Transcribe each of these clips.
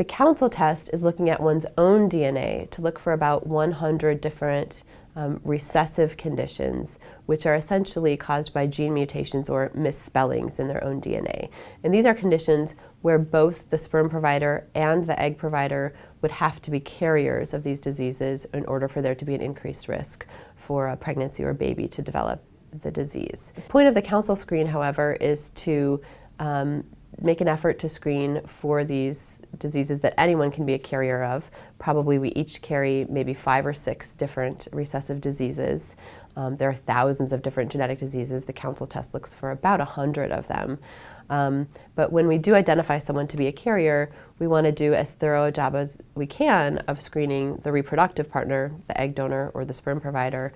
The counsel test is looking at one's own DNA to look for about 100 different recessive conditions, which are essentially caused by gene mutations or misspellings in their own DNA. And these are conditions where both the sperm provider and the egg provider would have to be carriers of these diseases in order for there to be an increased risk for a pregnancy or baby to develop the disease. The point of the counsel screen, however, is to make an effort to screen for these diseases that anyone can be a carrier of. Probably we each carry maybe 5 or 6 different recessive diseases. There are thousands of different genetic diseases. The counsel test looks for about 100 of them. But when we do identify someone to be a carrier, we want to do as thorough a job as we can of screening the reproductive partner, the egg donor or the sperm provider,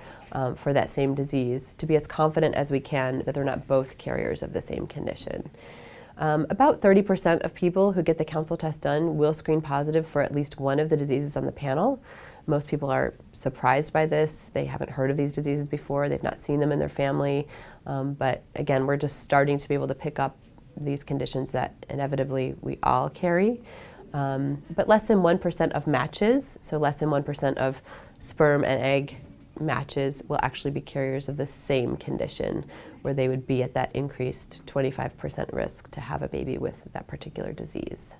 for that same disease, to be as confident as we can that they're not both carriers of the same condition. About 30% of people who get the counsel test done will screen positive for at least one of the diseases on the panel. Most people are surprised by this. They haven't heard of these diseases before. They've not seen them in their family. But again, we're just starting to be able to pick up these conditions that inevitably we all carry. But less than 1% of matches, so less than 1% of sperm and egg matches will actually be carriers of the same condition, where they would be at that increased 25% risk to have a baby with that particular disease.